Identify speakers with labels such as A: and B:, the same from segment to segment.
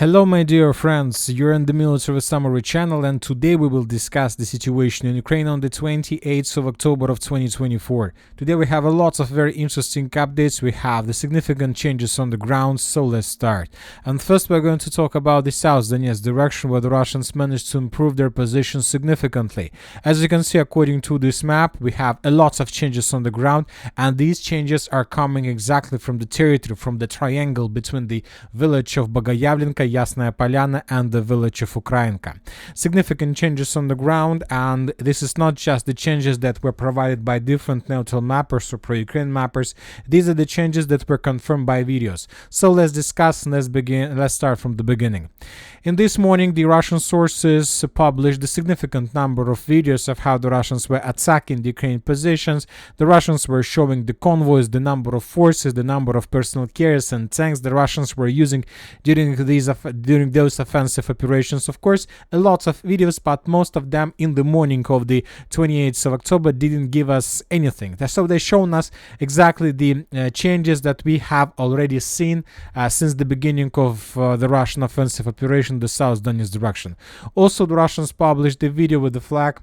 A: Hello my dear friends, you're in the Military Summary channel, and today we will discuss the situation in Ukraine on the 28th of October of 2024. Today we have a lot of very interesting updates. We have the significant changes on the ground, so let's start. And first we're going to talk about the South Donetsk direction, where the Russians managed to improve their position significantly. As you can see, according to this map, we have a lot of changes on the ground, and these changes are coming exactly from the territory, from the triangle between the village of Bogoyavlenka, Yasnaya Polyana, and the village of Ukrainka. Significant changes on the ground, and this is not just the changes that were provided by different neutral mappers or pro-Ukraine mappers. These are the changes that were confirmed by videos. So let's discuss and let's start from the beginning. In this morning, the Russian sources published a significant number of videos of how the Russians were attacking the Ukrainian positions. The Russians were showing the convoys, the number of forces, the number of personal carriers and tanks the Russians were using during those offensive operations. Of course, a lot of videos, but most of them in the morning of the 28th of October didn't give us anything. So they shown us exactly the changes that we have already seen since the beginning of the Russian offensive operation, the South Donetsk direction. Also, the Russians published a video with the flag.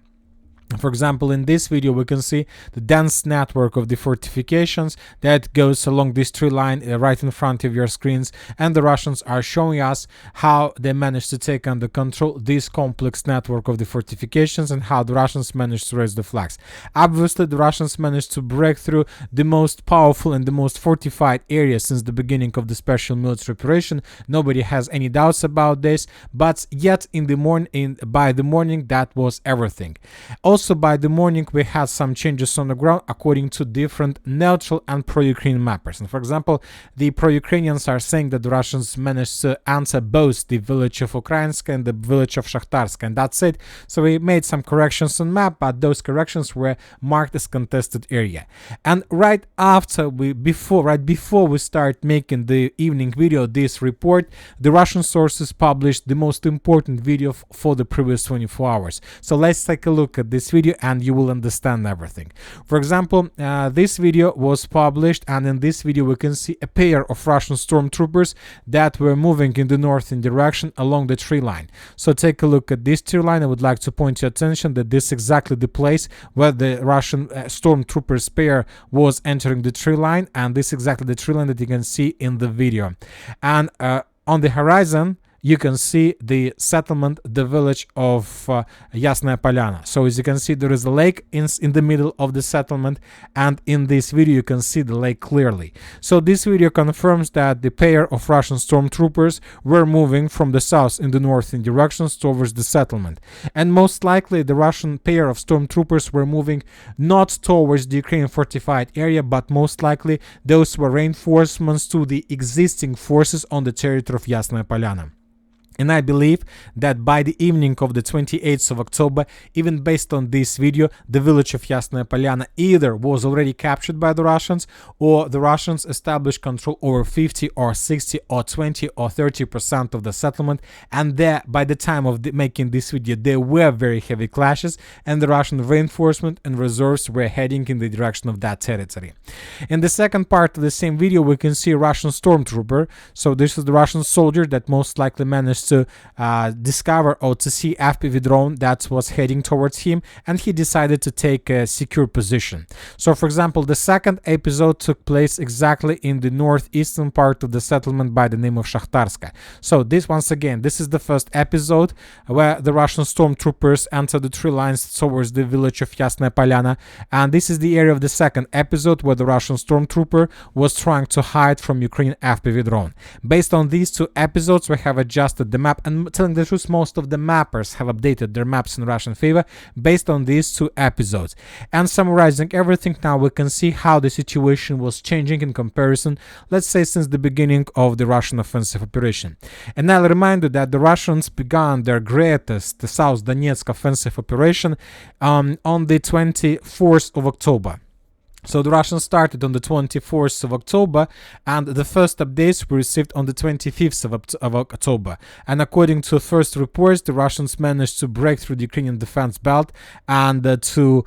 A: For example, in this video we can see the dense network of the fortifications that goes along this tree line right in front of your screens, and the Russians are showing us how they managed to take under control this complex network of the fortifications and how the Russians managed to raise the flags. Obviously, the Russians managed to break through the most powerful and the most fortified area since the beginning of the special military operation. Nobody has any doubts about this, but yet by the morning that was everything. Also, by the morning, we had some changes on the ground according to different neutral and pro-Ukraine mappers. And for example, the pro-Ukrainians are saying that the Russians managed to answer both the village of Ukrainsk and the village of Shahtarsk, and that's it. So we made some corrections on map, but those corrections were marked as contested area. And right before we start making the evening video, this report, the Russian sources published the most important video for the previous 24 hours. So let's take a look at this video and you will understand everything. For example, this video was published, and in this video we can see a pair of Russian stormtroopers that were moving in the northern direction along the tree line. So take a look at this tree line. I would like to point your attention that this is exactly the place where the Russian stormtroopers pair was entering the tree line, and this is exactly the tree line that you can see in the video. And on the horizon you can see the settlement, the village of Yasnaya Polyana. So as you can see, there is a lake in the middle of the settlement, and in this video you can see the lake clearly. So this video confirms that the pair of Russian stormtroopers were moving from the south in the northern directions towards the settlement. And most likely the Russian pair of stormtroopers were moving not towards the Ukrainian fortified area, but most likely those were reinforcements to the existing forces on the territory of Yasnaya Polyana. And I believe that by the evening of the 28th of October, even based on this video, the village of Yasnaya Polyana either was already captured by the Russians, or the Russians established control over 50 or 60 or 20 or 30% of the settlement. And there, by the time of making this video, there were very heavy clashes, and the Russian reinforcement and reserves were heading in the direction of that territory. In the second part of the same video, we can see a Russian stormtrooper. So this is the Russian soldier that most likely managed to discover or to see FPV drone that was heading towards him, and he decided to take a secure position. So for example, the second episode took place exactly in the northeastern part of the settlement by the name of Shahtarska. So this, once again, this is the first episode where the Russian stormtroopers entered the tree lines towards the village of Yasnaya Polyana, and this is the area of the second episode where the Russian stormtrooper was trying to hide from Ukrainian FPV drone. Based on these two episodes, we have adjusted the map, and telling the truth, most of the mappers have updated their maps in Russian favor based on these two episodes. And summarizing everything, now we can see how the situation was changing in comparison, let's say, since the beginning of the Russian offensive operation. And I'll remind you that the Russians began their greatest, the South Donetsk offensive operation on the 24th of October. So the Russians started on the 24th of October, and the first updates were received on the 25th of October. And according to first reports, the Russians managed to break through the Ukrainian defense belt and to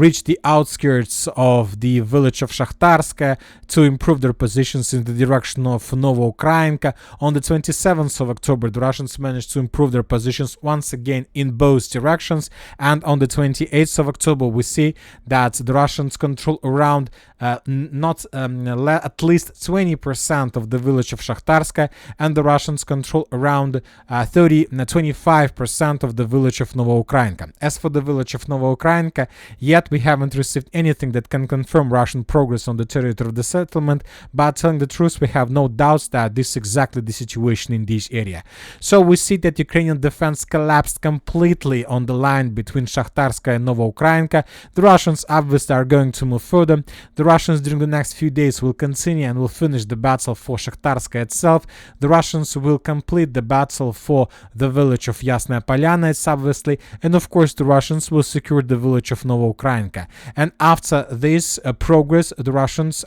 A: reach the outskirts of the village of Shakhtarsk to improve their positions in the direction of Novoukrainka. On the 27th of October, the Russians managed to improve their positions once again in both directions. And on the 28th of October, we see that the Russians control around at least 20% of the village of Shakhtarsk, and the Russians control around 25% of the village of Novoukrainka. As for the village of Novoukrainka, yet we haven't received anything that can confirm Russian progress on the territory of the settlement, but telling the truth, we have no doubts that this is exactly the situation in this area. So we see that Ukrainian defense collapsed completely on the line between Shakhtarsk and Novoukrainka. The Russians obviously are going to move further. The Russians during the next few days will continue and will finish the battle for Shakhtarsk itself. The Russians will complete the battle for the village of Yasnaya Polyana, it's obviously, and of course the Russians will secure the village of Novoukrainka. And after this progress,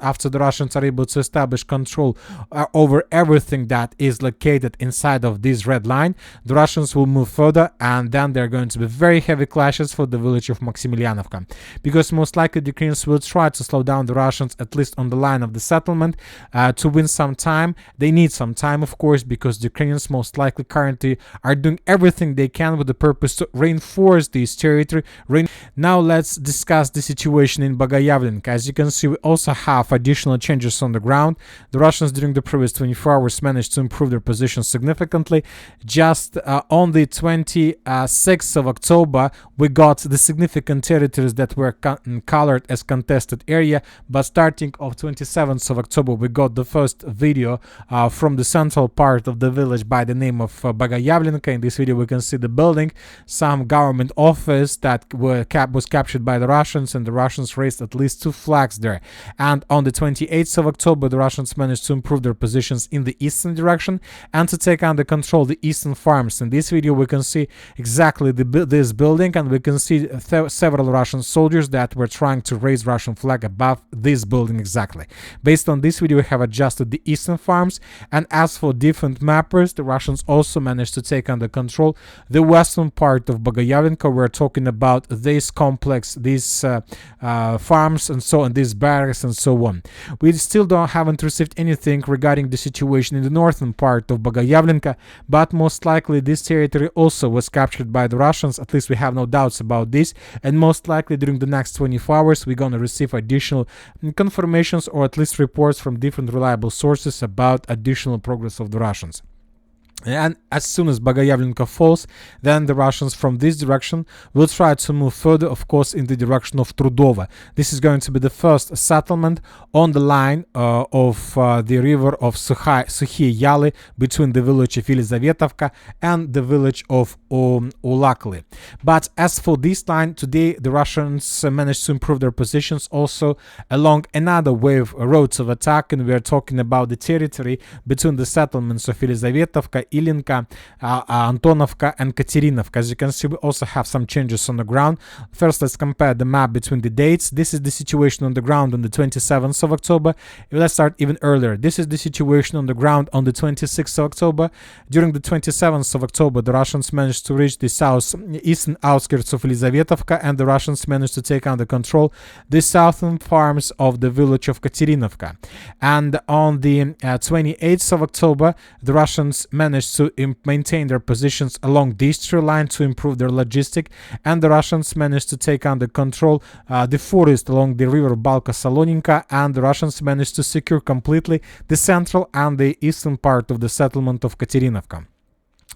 A: after the Russians are able to establish control over everything that is located inside of this red line, the Russians will move further, and then there are going to be very heavy clashes for the village of Maximilianovka, because most likely the Ukrainians will try to slow down the Russians, at least on the line of the settlement, to win some time. They need some time, of course, because the Ukrainians most likely currently are doing everything they can with the purpose to reinforce this territory. Now let's discuss the situation in Bogoyavlenka. As you can see, we also have additional changes on the ground. The Russians during the previous 24 hours managed to improve their position significantly. Just on the 26th of October, we got the significant territories that were colored as contested area, but starting of 27th of October, we got the first video from the central part of the village by the name of Bogoyavlenka. In this video, we can see the building, some government office that was captured by the Russians, and the Russians raised at least 2 flags there. And on the 28th of October, the Russians managed to improve their positions in the eastern direction and to take under control the eastern farms. In this video, we can see exactly this building, and we can see several Russian soldiers that were trying to raise Russian flag above this building exactly. Based on this video, we have adjusted the eastern farms, and as for different mappers, the Russians also managed to take under control the western part of Bogoyavlenka. We're talking about this complex, these farms and so on, these barracks and so on. We still haven't received anything regarding the situation in the northern part of Bogoyavlenka, but most likely this territory also was captured by the Russians. At least we have no doubts about this, and most likely during the next 24 hours we're gonna receive additional confirmations, or at least reports from different reliable sources about additional progress of the Russians. And as soon as Bogoyavlenka falls, then the Russians from this direction will try to move further, of course, in the direction of Trudova. This is going to be the first settlement on the line of the river of Sukhiye Yali, between the village of Yelizavetovka and the village of Ulakli. But as for this line, today the Russians managed to improve their positions also along another wave roads of attack, and we are talking about the territory between the settlements of Yelizavetovka, Ilinka, Antonovka and Katerinovka. As you can see, we also have some changes on the ground. First, let's compare the map between the dates. This is the situation on the ground on the 27th of October. Let's start even earlier. This is the situation on the ground on the 26th of October. During the 27th of October, the Russians managed to reach the southeastern outskirts of Yelizavetovka, and the Russians managed to take under control the southern farms of the village of Katerinovka. And on the 28th of October, the Russians managed to maintain their positions along this tree line to improve their logistic, and the Russians managed to take under control the forest along the river Balka-Saloninka, and the Russians managed to secure completely the central and the eastern part of the settlement of Katerinovka.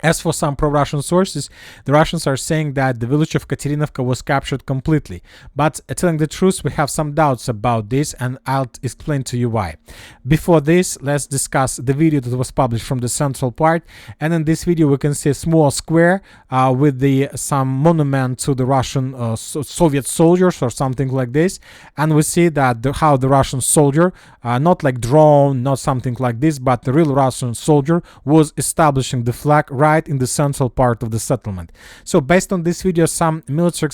A: As for some pro-Russian sources, the Russians are saying that the village of Katerinovka was captured completely. But telling the truth, we have some doubts about this, and I'll explain to you why. Before this, let's discuss the video that was published from the central part. And in this video, we can see a small square with some monument to the Russian Soviet soldiers or something like this. And we see that how the Russian soldier, not like drone, not something like this, but the real Russian soldier was establishing the flag right right in the central part of the settlement. So based on this video, some military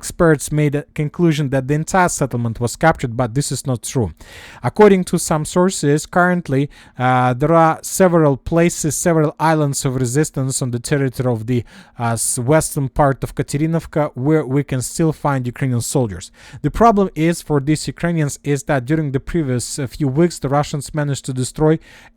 A: experts made a conclusion that the entire settlement was captured, but this is not true. According to some sources, currently there are several places, several islands of resistance on the territory of the western part of Katerinovka where we can still find Ukrainian soldiers. The problem is for these Ukrainians is that during the previous few weeks the Russians managed to destroy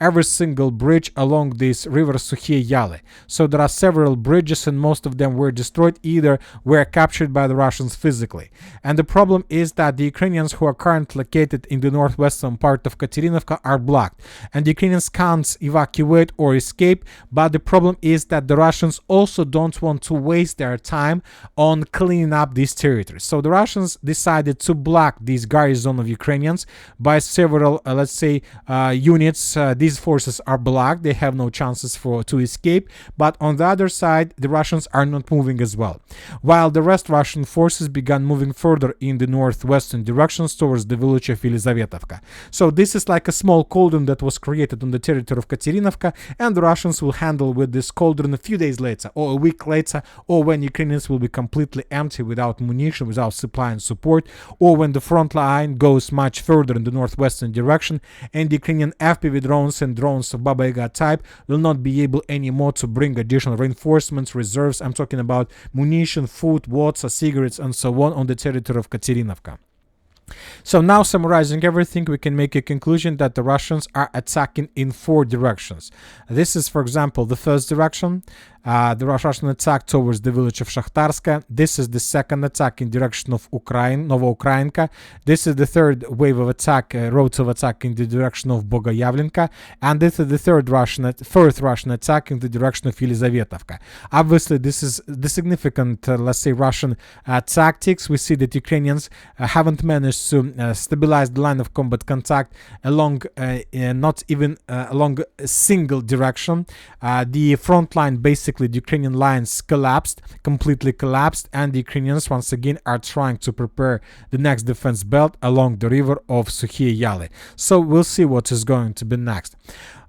A: every single bridge along this river Sukhiye Yale. So there are several bridges and most of them were destroyed, either were captured by the Russians physically. And the problem is that the Ukrainians who are currently located in the northwestern part of Katerinovka are blocked, and the Ukrainians can't evacuate or escape, but the problem is that the Russians also don't want to waste their time on cleaning up these territories. So the Russians decided to block this garrison of Ukrainians by several, let's say, units. These forces are blocked, they have no chances to escape, but on the other side the Russians are not moving as well, while the rest Russian forces began moving further in the northwestern directions towards the village of Yelizavetovka. So this is like a small cauldron that was created on the territory of Katerinovka, and the Russians will handle with this cauldron a few days later or a week later, or when Ukrainians will be completely empty without munition, without supply and support, or when the front line goes much further in the northwestern direction and the Ukrainian FPV drones and drones of Baba Yaga type will not be able anymore to bring additional reinforcements, reserves. I'm talking about munition, food, water, cigarettes and so on the territory of Katerinovka. So now, summarizing everything, we can make a conclusion that the Russians are attacking in 4 directions. This is, for example, the first direction, the Russian attack towards the village of Shakhtarska. This is the second attack in direction of Novoukrainka. This is the third wave of attack, route of attack in the direction of Bogoyavlenka, and this is the fourth Russian attack in the direction of Yelizavetovka. Obviously, this is the significant, let's say, Russian tactics. We see that Ukrainians haven't managed to stabilize the line of combat contact along, not even along a single direction. The front line, basically the Ukrainian lines completely collapsed, and the Ukrainians once again are trying to prepare the next defense belt along the river of Sukhiye Yale. So we'll see what is going to be next.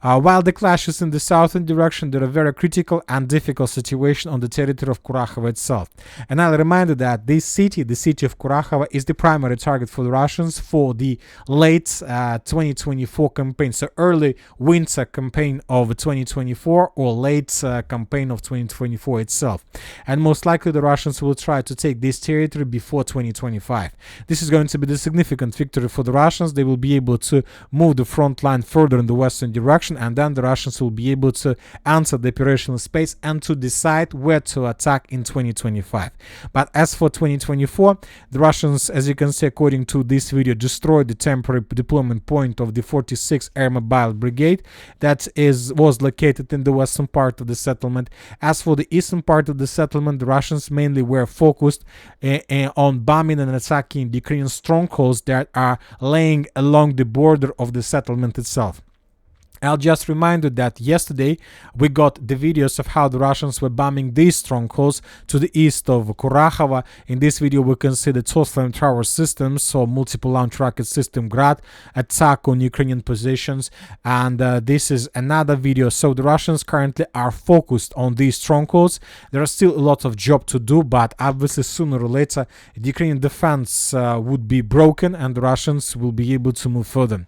A: While the clashes in the southern direction, there are very critical and difficult situation on the territory of Kurakhove itself. And I'll remind you that this city, the city of Kurakhove, is the primary target for the Russians for the late 2024 campaign, so early winter campaign of 2024 or late campaign of 2024 itself. And most likely the Russians will try to take this territory before 2025. This is going to be the significant victory for the Russians. They will be able to move the front line further in the western direction, and then the Russians will be able to enter the operational space and to decide where to attack in 2025. But as for 2024, the Russians, as you can see according to this video, destroyed the temporary deployment point of the 46th Air Mobile Brigade that was located in the western part of the settlement. As for the eastern part of the settlement, the Russians mainly were focused on bombing and attacking the Ukrainian strongholds that are laying along the border of the settlement itself. I'll just remind you that yesterday we got the videos of how the Russians were bombing these strongholds to the east of Kurakhove. In this video we can see the two flame tower systems, so multiple launch rocket system Grad, attack on Ukrainian positions, and this is another video. So the Russians currently are focused on these strongholds. There are still a lot of job to do, but obviously sooner or later the Ukrainian defense would be broken and the Russians will be able to move further.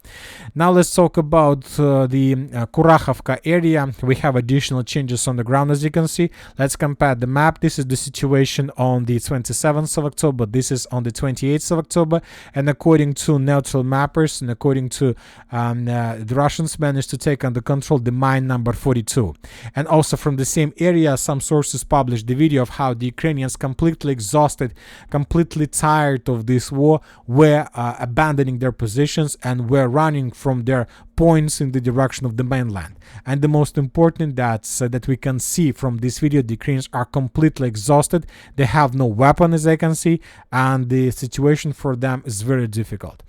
A: Now let's talk about the Kurakhovka area. We have additional changes on the ground, as you can see. Let's compare the map. This is the situation on the 27th of October. This is on the 28th of October. And according to neutral mappers and according to the Russians managed to take under control the mine number 42. And also from the same area, some sources published the video of how the Ukrainians, completely exhausted, completely tired of this war, were abandoning their positions and were running from their points in the direction of the mainland. And the most important that we can see from this video, the Ukrainians are completely exhausted. They have no weapon, as I can see, and the situation for them is very difficult.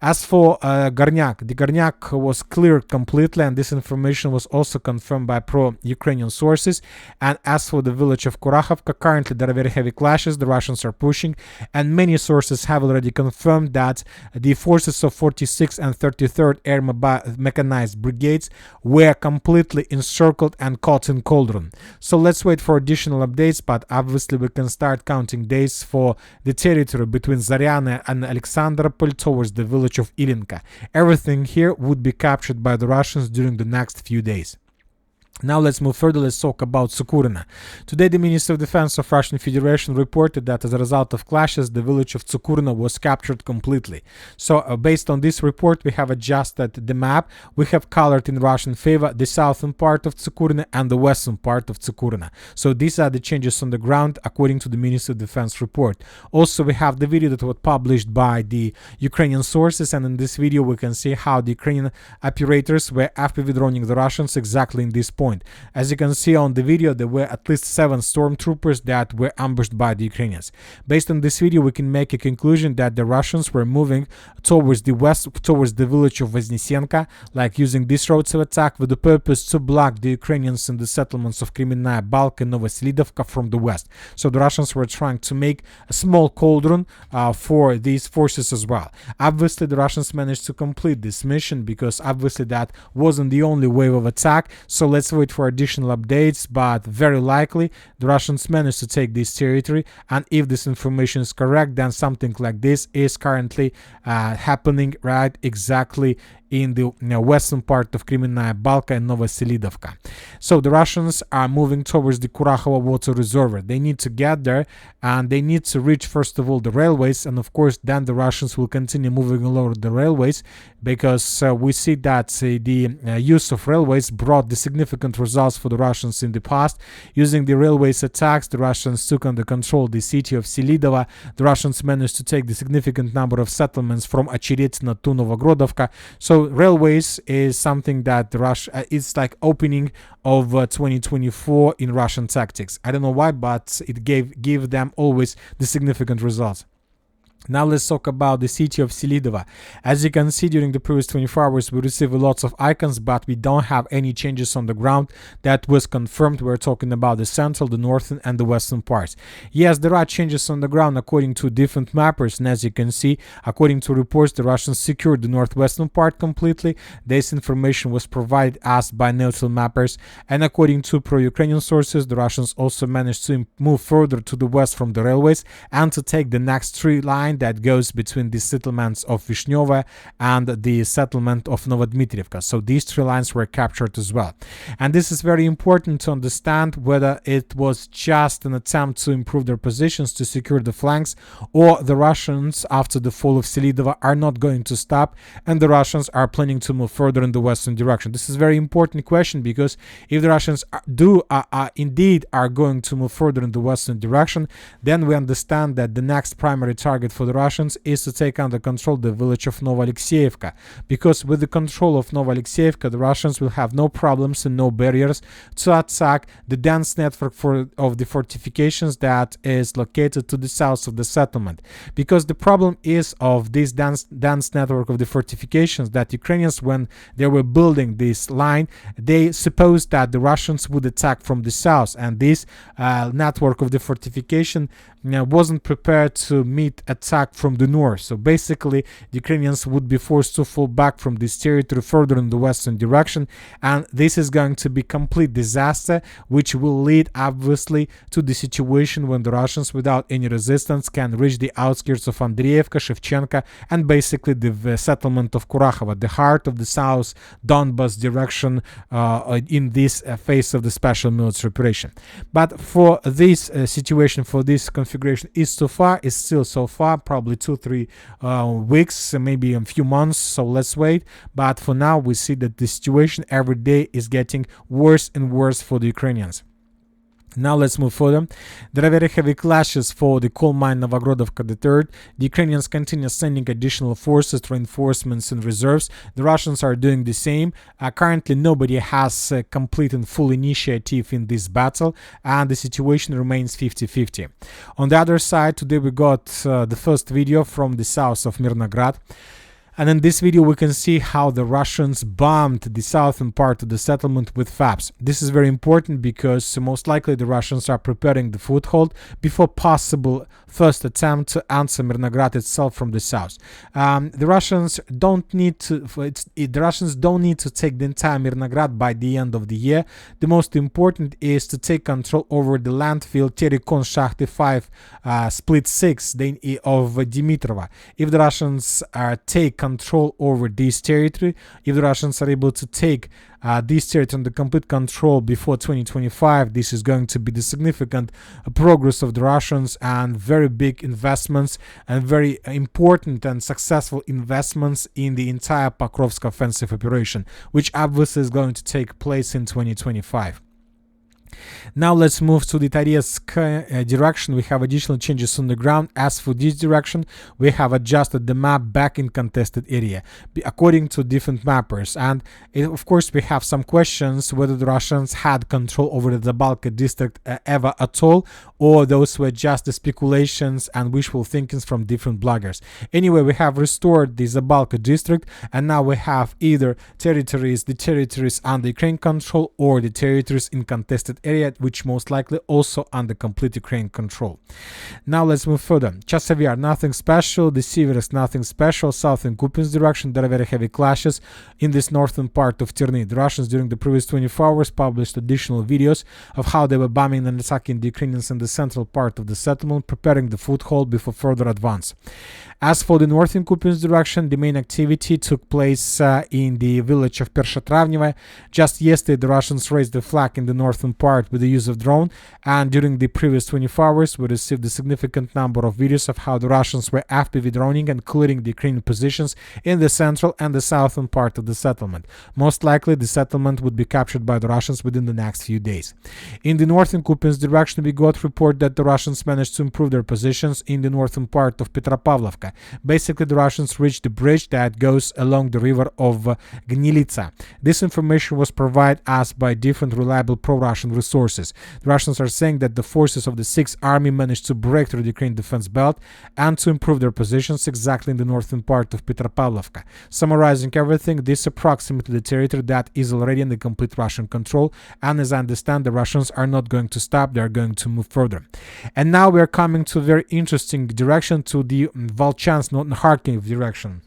A: As for Gornyak, the Gornyak was cleared completely, and this information was also confirmed by pro-Ukrainian sources. And as for the village of Kurakhove, currently there are very heavy clashes. The Russians are pushing, and many sources have already confirmed that the forces of 46th and 33rd Air Mechanized Brigade gates were completely encircled and caught in cauldron. So let's wait for additional updates, but obviously we can start counting days for the territory between Zaryane and Alexandropol towards the village of Ilinka. Everything here would be captured by the Russians during the next few days. Now let's move further. Let's talk about Tsukurye. Today the Minister of Defense of Russian Federation reported that as a result of clashes, the village of Tsukurye was captured completely. So based on this report, we have adjusted the map. We have colored in Russian favor the southern part of Tsukurye and the western part of Tsukurye. So these are the changes on the ground according to the Minister of Defense report. Also, we have the video that was published by the Ukrainian sources, and in this video we can see how the Ukrainian operators were after withdrawing the Russians exactly in this point. As you can see on the video, there were at least 7 stormtroopers that were ambushed by the Ukrainians. Based on this video, we can make a conclusion that the Russians were moving towards the west, towards the village of Voznesenka, like using these roads of attack with the purpose to block the Ukrainians in the settlements of Kremenная Balka and Selidove from the west. So the Russians were trying to make a small cauldron for these forces as well. Obviously, the Russians managed to complete this mission because obviously that wasn't the only wave of attack. So let's wait for additional updates, but very likely the Russians managed to take this territory, and if this information is correct, then something like this is currently happening right exactly in the western part of Kremenная Balka and Selidove. So the Russians are moving towards the Kurakhove water reservoir. They need to get there, and they need to reach first of all the railways, and of course then the Russians will continue moving along the railways, because we see that the use of railways brought the significant results for the Russians in the past. Using the railways attacks, the Russians took under control the city of Selidove. The Russians managed to take the significant number of settlements from Ocheretino to Novogrodovka. So railways is something that Russia it's like opening of 2024 in Russian tactics. I don't know why, but it gave them always the significant results. Now let's talk about the city of Selidove. As you can see, during the previous 24 hours we received lots of icons, but we don't have any changes on the ground. That was confirmed. We're talking about the central, the northern and the western parts. Yes, there are changes on the ground according to different mappers, and as you can see, according to reports, the Russians secured the northwestern part completely. This information was provided us by neutral mappers, and according to pro-Ukrainian sources, the Russians also managed to move further to the west from the railways and to take the next tree line that goes between the settlements of Vishnyovo and the settlement of Novodmitrievka. So these 3 lines were captured as well. And this is very important to understand whether it was just an attempt to improve their positions to secure the flanks, or the Russians after the fall of Selidove are not going to stop and the Russians are planning to move further in the western direction. This is a very important question, because if the Russians indeed are going to move further in the western direction, then we understand that the next primary target for the Russians is to take under control the village of Novoalexeyevka, because with the control of Novoalexeyevka, the Russians will have no problems and no barriers to attack the dense network of the fortifications that is located to the south of the settlement. Because the problem is of this dense network of the fortifications that Ukrainians, when they were building this line, they supposed that the Russians would attack from the south, and this network of the fortification wasn't prepared to meet attack from the north. So basically the Ukrainians would be forced to fall back from this territory further in the western direction, and this is going to be complete disaster, which will lead obviously to the situation when the Russians without any resistance can reach the outskirts of Andreevka, Shevchenka, and basically the settlement of Kurakhove, the heart of the south Donbas direction in this phase of the special military operation. But for this situation, for this configuration is still so far, probably 2-3 weeks, maybe a few months, so let's wait. But for now we see that the situation every day is getting worse and worse for the Ukrainians. Now let's move further. There are very heavy clashes for the coal mine Novogrodovka III. The Ukrainians continue sending additional forces, reinforcements and reserves. The Russians are doing the same. Currently nobody has complete and full initiative in this battle, and the situation remains 50-50. On the other side, today we got the first video from the south of Myrnohrad. And in this video we can see how the Russians bombed the southern part of the settlement with FABs. This is very important because most likely the Russians are preparing the foothold before possible first attempt to answer Myrnohrad itself from the south. The Russians don't need to take the entire Myrnohrad by the end of the year. The most important is to take control over the landfill Terikon Shahty 5 split 6 of Dimitrova. If the Russians take control over this territory, if the Russians are able to take this territory under complete control before 2025, this is going to be the significant progress of the Russians and very big investments and very important and successful investments in the entire Pokrovsk offensive operation, which obviously is going to take place in 2025. Now let's move to the Toretsk direction. We have additional changes on the ground. As for this direction, we have adjusted the map back in contested area according to different mappers. And of course, we have some questions whether the Russians had control over the Zabalka district ever at all, or those were just the speculations and wishful thinkings from different bloggers. Anyway, we have restored the Zabalka district, and now we have either the territories under Ukraine control or the territories in contested area, which most likely also under complete Ukraine control. Now let's move further. Chasavyar, nothing special. The Siversk, nothing special. South and Kupiansk direction, there are very heavy clashes in this northern part of Terny. The Russians during the previous 24 hours published additional videos of how they were bombing and attacking the Ukrainians in the central part of the settlement, preparing the foothold before further advance. As for the northern Kupiansk direction, the main activity took place in the village of Pershatravneva. Just yesterday, the Russians raised the flag in the northern part with the use of drone, and during the previous 24 hours, we received a significant number of videos of how the Russians were FPV droning and clearing the Ukrainian positions in the central and the southern part of the settlement. Most likely, the settlement would be captured by the Russians within the next few days. In the northern Kupiansk direction, we got report that the Russians managed to improve their positions in the northern part of Petropavlovka. Basically, the Russians reached the bridge that goes along the river of Gnilitsa. This information was provided us by different reliable pro-Russian resources. The Russians are saying that the forces of the 6th Army managed to break through the Ukraine defense belt and to improve their positions exactly in the northern part of Petropavlovka. Summarizing everything, this is approximately the territory that is already in the complete Russian control, and as I understand, the Russians are not going to stop, they are going to move further. And now we are coming to a very interesting direction, to the Volchansk, not Kharkiv direction.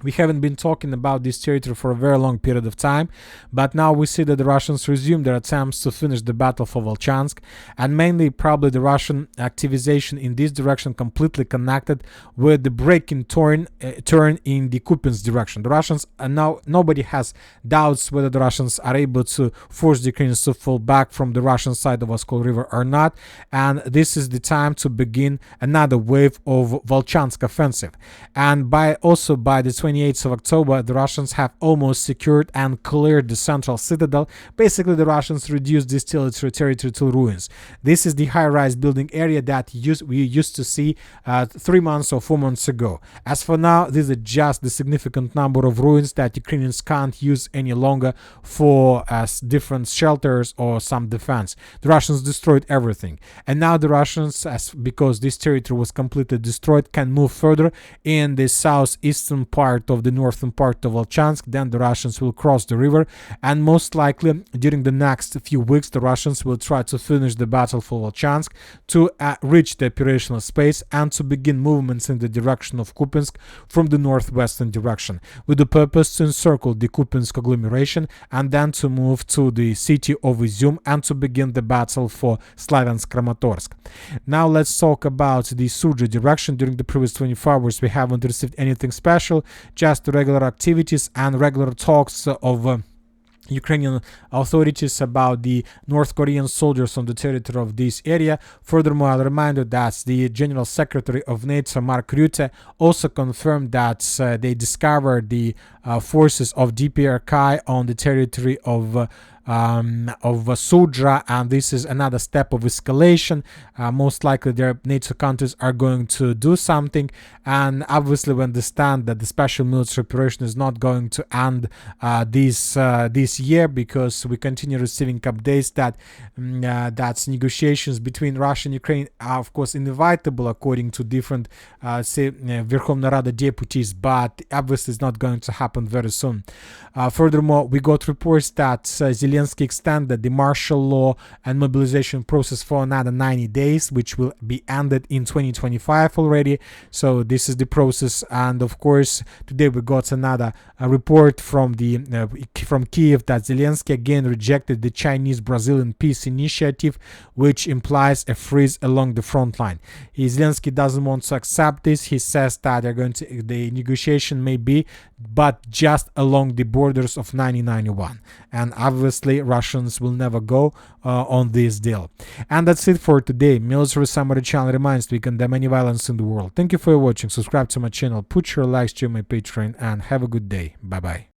A: We haven't been talking about this territory for a very long period of time, but now we see that the Russians resume their attempts to finish the battle for Volchansk, and mainly probably the Russian activization in this direction completely connected with the breaking turn in the Kupiansk direction. The Russians now, nobody has doubts whether the Russians are able to force the Ukrainians to fall back from the Russian side of Oskol River or not, and this is the time to begin another wave of Volchansk offensive. And by the 28th of October, the Russians have almost secured and cleared the central citadel. Basically, the Russians reduced this territory to ruins. This is the high-rise building area that we used to see 3 months or 4 months ago. As for now, this is just the significant number of ruins that Ukrainians can't use any longer for different shelters or some defense. The Russians destroyed everything. And now the Russians, because this territory was completely destroyed, can move further in the southeastern part of the northern part of Volchansk. Then the Russians will cross the river, and most likely during the next few weeks the Russians will try to finish the battle for Volchansk, to reach the operational space and to begin movements in the direction of Kupiansk from the northwestern direction, with the purpose to encircle the Kupiansk agglomeration and then to move to the city of Izyum and to begin the battle for Slavyansk-Kramatorsk. Now let's talk about the Sudzha direction. During the previous 24 hours we haven't received anything special, just regular activities and regular talks of Ukrainian authorities about the North Korean soldiers on the territory of this area. Furthermore, I'll remind you that the General Secretary of NATO, Mark Rutte, also confirmed that they discovered the forces of DPRK on the territory of Sudra, and this is another step of escalation. Most likely their NATO countries are going to do something, and obviously we understand that the special military operation is not going to end this year, because we continue receiving updates that negotiations between Russia and Ukraine are of course inevitable according to different Verkhovna Rada deputies, but obviously it's not going to happen very soon. Furthermore, we got reports that Zelensky extended the martial law and mobilization process for another 90 days, which will be ended in 2025 already. So this is the process. And of course, today we got another report from Kiev that Zelensky again rejected the Chinese-Brazilian peace initiative, which implies a freeze along the front line. Zelensky doesn't want to accept this. He says that the negotiation may be, but just along the borders of 1991, and obviously Russians will never go on this deal. And that's it for today. Military Summary channel reminds we condemn any violence in the world. Thank you for watching. Subscribe to my channel, put your likes to my Patreon, and have a good day. Bye bye.